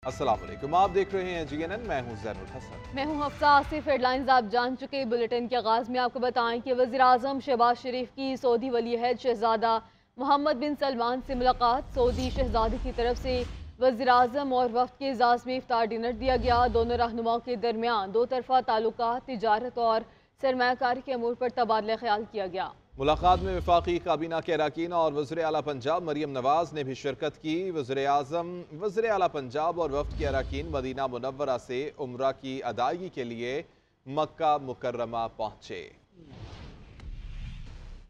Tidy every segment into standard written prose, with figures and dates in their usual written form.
अस्सलाम वालेकुम, आप देख रहे हैं GNN। मैं हूं ज़ैनुल हसन। मैं हूं हफ्सा आसिफ। हेडलाइंस आप जान चुके। बुलेटिन के आगाज़ में आपको बताएं कि वज़ीर-ए-आज़म शहबाज शरीफ की सऊदी वली-अहद शहज़ादा मोहम्मद बिन सलमान से मुलाकात। सऊदी शहज़ादे की तरफ से वज़ीर-ए-आज़म और वफ़द के एजाज़ में इफ्तार डिनर दिया गया। दोनों रहनुमाओं के दरमियान दो तरफ़ा ताल्लुकात, तिजारत और सरमायाकारी के अमूर पर तबादला ख्याल किया गया। मुलाकात में वफाकी काबीना के अरकान और वज़ीर आला पंजाब मरियम नवाज ने भी शिरकत की। वज़ीर-ए-आज़म, वज़ीर आला पंजाब और वफ़द के अरकान मदीना मुनव्वरा से उम्रा की अदायगी के लिए मक्का मुकर्रमा पहुँचे।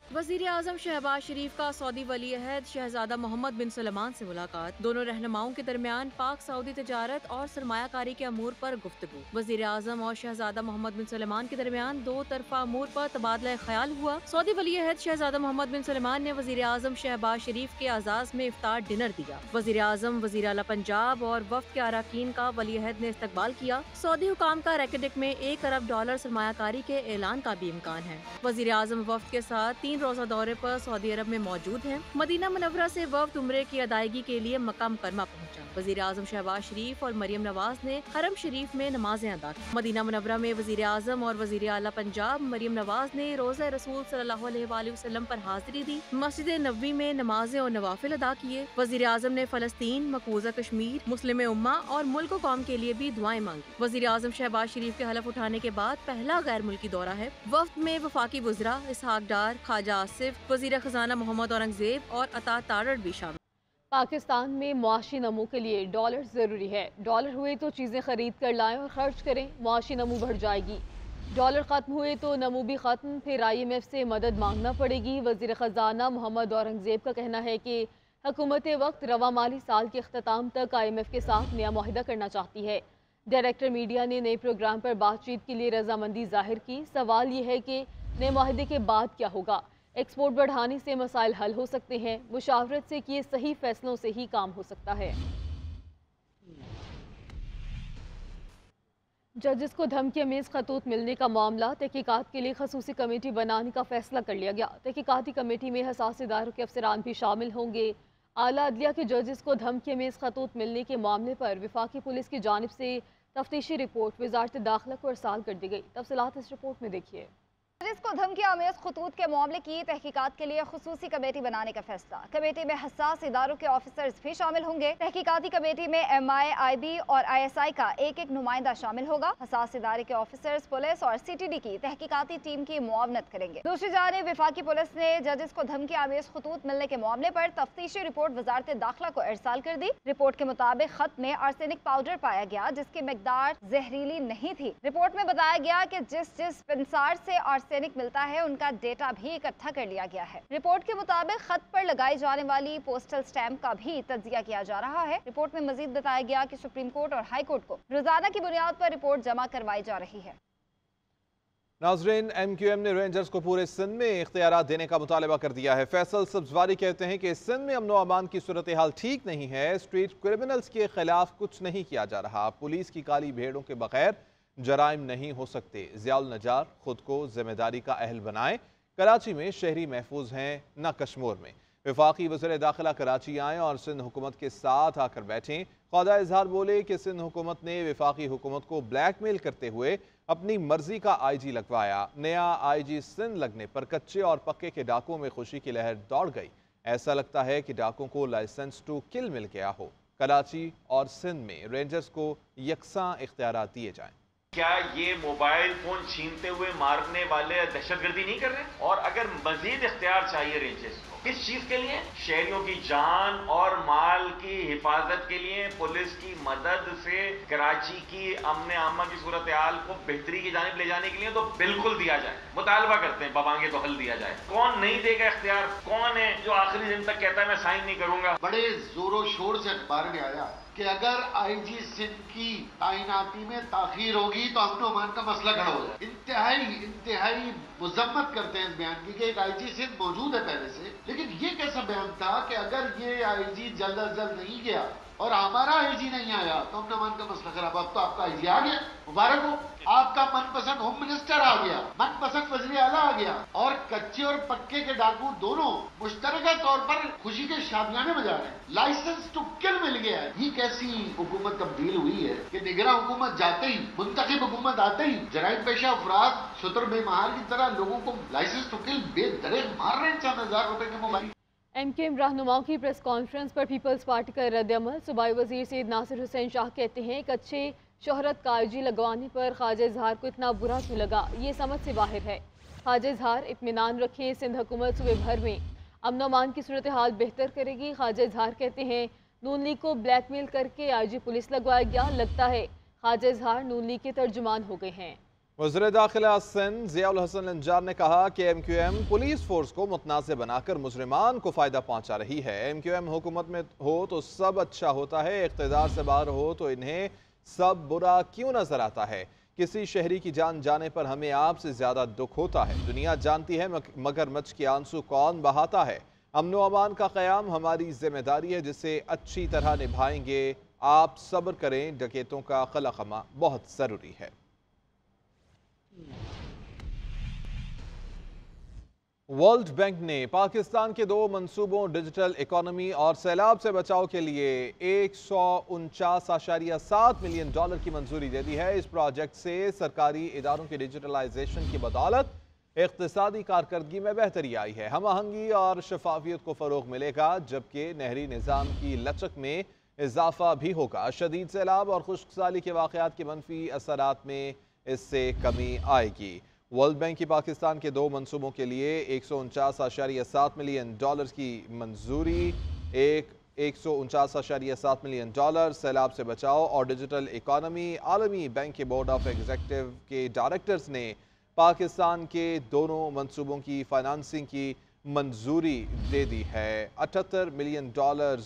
वज़ीर-ए-आज़म शहबाज शरीफ का सऊदी वली-अहद शहज़ादा मोहम्मद बिन सलमान से मुलाकात। दोनों रहनुमाओं के दरमियान पाक सऊदी तिजारत और सरमायाकारी के अमूर पर गुफ्तगू। वज़ीर-ए-आज़म और शहज़ादा मोहम्मद बिन सलमान के दरमियान दो तरफा अमूर पर तबादला ख्याल हुआ। सऊदी वली-अहद शहज़ादा मोहम्मद बिन सलमान ने वज़ीर-ए-आज़म शहबाज शरीफ के एजाज़ में इफ्तार डिनर दिया। वज़ीर-ए-आज़म, वज़ीर आला पंजाब और वफ़द के अरकान का वली-अहद ने इस्तकबाल किया। सऊदी हुकाम का रेकेडिक में $1 अरब सरमायाकारी के ऐलान का भी इम्कान है। वज़ीर-ए-आज़म वफ़द के साथ 3 रोज़ा दौरे पर सऊदी अरब में मौजूद हैं। मदीना मुनव्वरा से वफ़द उम्रे की अदायगी के लिए मक्का मुकरमा पहुंचा। वज़ीर-ए-आज़म शहबाज शरीफ और मरियम नवाज ने हरम शरीफ में नमाजें अदा की। मदीना मुनव्वरा में वज़ीर-ए-आज़म और वज़ीर आला पंजाब मरियम नवाज ने रोज़ा रसूल सल्लल्लाहु अलैहि वसल्लम पर हाजिरी दी। मस्जिद नबवी में नमाजें और नवाफिल अदा किए। वज़ीर-ए-आज़म ने फ़लस्तीन, मकबूजा कश्मीर, मुस्लिम उम्मा और मुल्क व कौम के लिए भी दुआएं मांगी। वज़ीर-ए-आज़म शहबाज शरीफ के हलफ उठाने के बाद पहला गैर मुल्की दौरा है। वफ़द में वफाकी वज़रा इसहाक डार, ख्वाजा आसिफ, वज़ीर खजाना मोहम्मद औरंगजेब और अता तारड़ भी शामिल। पाकिस्तान में मुआशी नमू के लिए डॉलर ज़रूरी है। डॉलर हुए तो चीज़ें खरीद कर लाएं और खर्च करें, मुआशी नमू बढ़ जाएगी। डॉलर ख़त्म हुए तो नमू भी ख़त्म, फिर IMF से मदद मांगना पड़ेगी। वज़ीर ख़जाना मोहम्मद औरंगजेब का कहना है कि हुकूमत वक्त रवा माली साल के अख्ताम तक IMF के साथ नया मुआहिदा करना चाहती है। डायरेक्टर मीडिया ने नए प्रोग्राम पर बातचीत के लिए रजामंदी जाहिर की। सवाल ये है कि नए मुआहिदे के बाद क्या होगा। एक्सपोर्ट बढ़ाने से मसाइल हल हो सकते हैं। मुशावरत से किए सही फैसलों से ही काम हो सकता है। जजेस को धमकी अमेज खतूत मिलने का मामला, तहकीकात के लिए खसूसी कमेटी बनाने का फैसला कर लिया गया। तहकीकाती कमेटी में हसास इदारों के अफसरान भी शामिल होंगे। आला अदलिया के जजेस को धमकी अमेज खतूत मिलने के मामले पर विफाकी पुलिस की जानिब से तफ्तीशी रिपोर्ट वजारत दाखिला को अरसाल कर दी गई। तफसीलात इस रिपोर्ट में देखिए। पुलिस को धमकी आमेज खतूत के मामले की तहकीकात के लिए खुसूसी कमेटी बनाने का फैसला। कमेटी में हसास इदारों के ऑफिसर्स भी शामिल होंगे। तहकीकाती कमेटी में MI, IB और ISI का एक एक नुमाइंदा शामिल होगा। हसास इदारे के ऑफिसर्स पुलिस और CTD की तहकीकाती टीम की मुआवनत करेंगे। दूसरी जानिब विफाकी पुलिस ने जजेस को धमकी आमेज खतूत मिलने के मामले पर तफ्तीशी रिपोर्ट वजारत दाखिला को इरसाल कर दी। रिपोर्ट के मुताबिक खत में आर्सेनिक पाउडर पाया गया जिसकी मिकदार जहरीली नहीं थी। रिपोर्ट में बताया गया कि जिस पिंसार से आर्सेनिक मिलता है उनका डेटा भी इकट्ठा कर लिया गया है। रिपोर्ट के मुताबिक खत पर लगाई जाने वाली पोस्टल स्टैंप का भी तज्जिया किया जा रहा है। रिपोर्ट में मजीद बताया गया कि सुप्रीम कोर्ट और हाई कोर्ट को रोजाना की बुनियाद पर रिपोर्ट जमा करवाई जा रही है। नाज़रीन, MQM ने रेंजर्स को पूरे सिंध में इख्तियारात देने का मुतालबा कर दिया है। फैसल सब्जवारी कहते हैं कि सिंध में अमन व अमान की सूरत हाल ठीक नहीं है। स्ट्रीट क्रिमिनल्स के खिलाफ कुछ नहीं किया जा रहा। पुलिस की काली भेड़ों के बगैर जराइम नहीं हो सकते। ज़ियाउल नजार खुद को जिम्मेदारी का अहल बनाएं। कराची में शहरी महफूज हैं, न कश्मीर में। वफाकी वज़ीर दाखिला कराची आएँ और सिंध हुकूमत के साथ आकर बैठें। ख्वाजा इजहार बोले कि सिंध हुकूमत ने वफाकी हुकूमत को ब्लैकमेल करते हुए अपनी मर्जी का IG लगवाया। नया IG सिंध लगने पर कच्चे और पक्के के डाकुओं में खुशी की लहर दौड़ गई। ऐसा लगता है कि डाकुओं को लाइसेंस टू किल मिल गया हो। कराची और सिंध में रेंजर्स को यकसां इख्तियारात दिए जाएं। क्या ये मोबाइल फोन छीनते हुए मारने वाले दहशतगर्दी नहीं कर रहे? और अगर मजीद इख्तियार चाहिए रेंजर्स को, किस चीज के लिए? शहरियों की जान और माल की हिफाजत के लिए पुलिस की मदद से कराची की अमन आमा की सूरत हाल को बेहतरी की जानिब ले जाने के लिए तो बिल्कुल दिया जाए। मुतालबा करते हैं बवांगे तो हल दिया जाए। कौन नहीं देगा इख्तियार? कौन है जो आखिरी दिन तक कहता है मैं साइन नहीं करूंगा? बड़े जोरों शोर से अखबार में आया कि अगर IG सिंध की तैनाती में ताखीर होगी तो अमन अमान का मसला खड़ा हो जाए। इंतहाई मुजम्मत करते हैं इस बयान की कि एक IG सिंध मौजूद है पहले से, लेकिन ये कैसा बयान था कि अगर ये IG जल्द अज जल्द नहीं गया और हमारा IG नहीं आया तो अमन अमान का मसला खराब। अब तो आपका IG आ गया। मुबारक हो, आपका मनपसंद होम मिनिस्टर आ गया, मनपसंद वज़ीर आला आ गया, और कच्चे और पक्के के डाकू दोनों मुश्तरका तौर पर खुशी के शादियाने बजा रहे हैं। लाइसेंस टू किल मिल गया है। ये कैसी हुकूमत तब्दील हुई है कि निगरां हुकूमत जाते ही, मुंतखब हुकूमत आते ही जराइम पेशा अफराद शुतर बेमहार की तरह लोगों को लाइसेंस टू किल बेदरेग मार रहे हैं। 4,000 रुपए के मोबाइल। MQM रहनुमाओं की प्रेस कॉन्फ्रेंस पर पीपल्स पार्टी का रद्दअमल। सूबाई वजीर सैयद नासिर हुसैन शाह कहते हैं कि अच्छे शोहरत का IG लगवाने पर ख्वाजा इजहार को इतना बुरा क्यों लगा, ये समझ से बाहर है। ख्वाजा इजहार इत्मीनान रखें, सिंध हुकूमत सूबे भर में अमन अमान की सूरत हाल बेहतर करेगी। ख्वाजा इजहार कहते हैं नून लीग को ब्लैकमेल करके IG पुलिस लगवाया गया, लगता है ख्वाजा इजहार नून लीग के तर्जुमान हो गए हैं। वज़ीर दाखिला सिंध ज़ियाउल हसन लंजार ने कहा कि MQM पुलिस फोर्स को मुतनाज़ बनाकर मुजरिमान को फ़ायदा पहुँचा रही है। MQM हुकूमत में हो तो सब अच्छा होता है, इक़्तिदार से बाहर हो तो इन्हें सब बुरा क्यों नज़र आता है। किसी शहरी की जान जाने पर हमें आपसे ज़्यादा दुख होता है। दुनिया जानती है मगरमच्छ के आंसू कौन बहाता है। अमन व अमान का क़याम हमारी जिम्मेदारी है, जिसे अच्छी तरह निभाएंगे। आप सब्र करें, डकैतों का खला-खमा बहुत ज़रूरी है। वर्ल्ड बैंक ने पाकिस्तान के 2 मंसूबों डिजिटल इकोनॉमी और सैलाब से बचाव के लिए $149.7 मिलियन की मंजूरी दे दी है। इस प्रोजेक्ट से सरकारी इदारों की डिजिटलाइजेशन की बदौलत इक़्तिसादी कारकर्दगी में बेहतरी आई है। हम आहंगी और शफाफियत को फ़रोग़ मिलेगा, जबकि नहरी निज़ाम की लचक में इजाफा भी होगा। शदीद सैलाब और खुश्क साली के वाक़यात के मनफी असरात में इससे कमी आएगी। वर्ल्ड बैंक की पाकिस्तान के 2 मंसूबों के लिए $149.7 मिलियन की मंजूरी। $149.7 मिलियन सैलाब से बचाव और डिजिटल इकोनॉमी। आलमी बैंक के बोर्ड ऑफ एग्जीक्यूटिव के डायरेक्टर्स ने पाकिस्तान के दोनों मंसूबों की फाइनेंसिंग की मंजूरी दे दी है। $78 मिलियन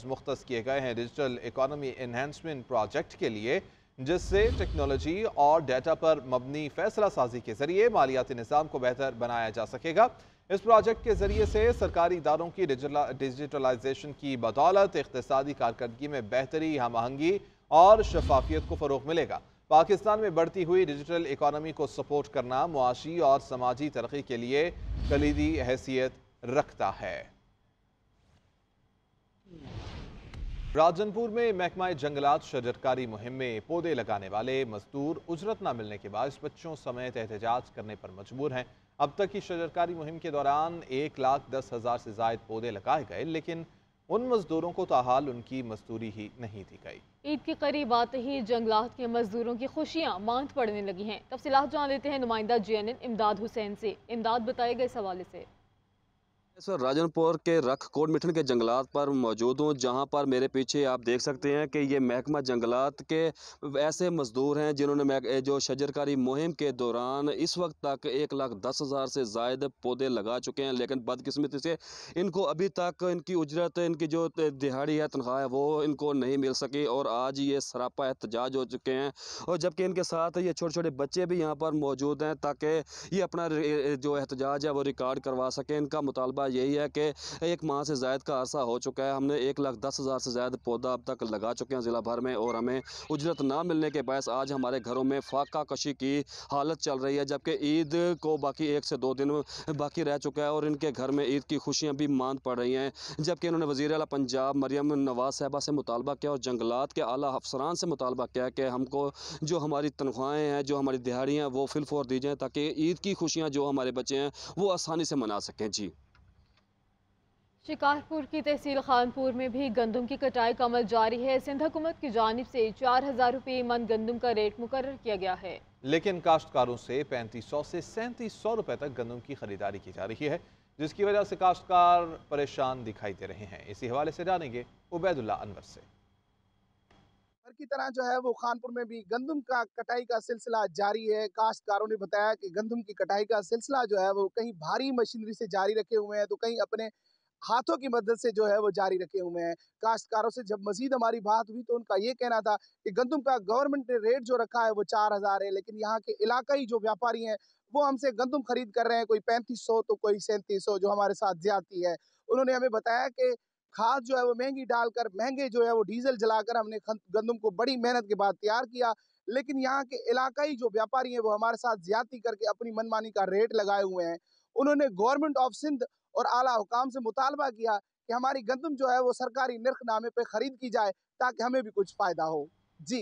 मुख्तस किए गए हैं डिजिटल इकोनॉमी एनहेंसमेंट प्रोजेक्ट के लिए, जिससे टेक्नोलॉजी और डेटा पर मबनी फैसला साजी के जरिए मालियाती निज़ाम को बेहतर बनाया जा सकेगा। इस प्रोजेक्ट के जरिए से सरकारी इदारों की डिजिटलाइजेशन की बदौलत इक़्तिसादी कारकर्दगी में बेहतरी, हम आहंगी और शफाफियत को फ़रोग़ मिलेगा। पाकिस्तान में बढ़ती हुई डिजिटल इकोनॉमी को सपोर्ट करना मुआशी और समाजी तरक्की के लिए कलीदी हैसियत रखता है। राजनपुर में महकमा जंगलात शजरकारी मुहिम में पौधे लगाने वाले मजदूर उजरत न मिलने के बाद बच्चों समेत एहतजाज करने पर मजबूर हैं। अब तक की शजरकारी मुहिम के दौरान 1,10,000 से ज़ायद पौधे लगाए गए, लेकिन उन मजदूरों को ताहाल उनकी मजदूरी ही नहीं दी गई। ईद के करीब आते ही जंगलात के मजदूरों की खुशियां मांद पड़ने लगी हैं। तफसीलात जान लेते हैं नुमाइंदा JNN इमदाद हुसैन से। इमदाद, बताएगा इस हवाले से। सर, राजनपुर के रख कोट मिठन के जंगलात पर मौजूद हूँ, जहाँ पर मेरे पीछे आप देख सकते हैं कि ये महकमा जंगलात के ऐसे मजदूर हैं जिन्होंने जो शजरकारी मुहिम के दौरान इस वक्त तक 1,10,000 से ज़ायद पौधे लगा चुके हैं, लेकिन बदकिस्मती से इनको अभी तक इनकी उजरत, इनकी जो दिहाड़ी है, तनख्वाह है, वो इनको नहीं मिल सकी और आज ये सरापा एहतजाज हो चुके हैं। और जबकि इनके साथ ये छोटे छोटे बच्चे भी यहाँ पर मौजूद हैं ताकि ये अपना जो एहतजाज है वो रिकॉर्ड करवा सकें। इनका मुतालबा यही है कि 1 माह से ज़ायद का अरसा हो चुका है, हमने 1,10,000 से ज़्यादा पौधा अब तक लगा चुके हैं ज़िला भर में, और हमें उजरत ना मिलने के बायस आज हमारे घरों में फाका कशी की हालत चल रही है। जबकि ईद को बाकी 1 से 2 दिन बाकी रह चुका है और इनके घर में ईद की खुशियाँ भी मांद पड़ रही हैं। जबकि इन्होंने वज़ीर आला पंजाब मरियम नवाज़ साहिबा से मुतालबा किया और जंगलात के आला अफसरान से मुतालबा किया कि हमको जो हमारी तनख्वाहें हैं, जो हमारी दिहाड़ियाँ, वो फिलफौर दी जाएँ ताकि ईद की खुशियाँ जो हमारे बच्चे हैं वो आसानी से मना सकें। जी। शिकारपुर की तहसील खानपुर में भी गंदम की कटाई का अमल जारी है। सिंध हुकूमत की जानिब से 4,000 रुपये मन गंदम का रेट मुकर्रर किया गया है, लेकिन काश्तकारों से 3500 से 3700 रुपए तक गंदम की खरीदारी की जा रही है, जिसकी वजह से काश्तकार परेशान दिखाई दे रहे हैं। इसी हवाले से जानेंगे उबैदुल्ला अनवर से। हर की तरह जो है वो खानपुर में भी गंदम का कटाई का सिलसिला जारी है। काश्तकारों ने बताया कि गंदम की कटाई का सिलसिला जो है वो कहीं भारी मशीनरी से जारी रखे हुए हैं तो कहीं अपने हाथों की मदद से जो है वो जारी रखे हुए हैं। काश्तकारों से जब मजीद हमारी बात हुई तो उनका ये कहना था कि गंदम का गवर्नमेंट ने रेट जो रखा है वो 4,000 है, लेकिन यहाँ के इलाकाई जो व्यापारी हैं वो हमसे गंदम खरीद कर रहे हैं, कोई 3500 तो कोई 3700, जो हमारे साथ ज्यादती है। उन्होंने हमें बताया कि खाद जो है वो महंगी डालकर, महंगे जो है वो डीजल जलाकर हमने गंदम को बड़ी मेहनत के बाद तैयार किया, लेकिन यहाँ के इलाकाई जो व्यापारी हैं वो हमारे साथ ज्यादती करके अपनी मनमानी का रेट लगाए हुए हैं। उन्होंने गवर्नमेंट ऑफ सिंध और आला हुकाम से मुतालबा किया कि हमारी गंदम जो है वो सरकारी निर्खनामे पे खरीद की जाए ताकि हमें भी कुछ फायदा हो। जी।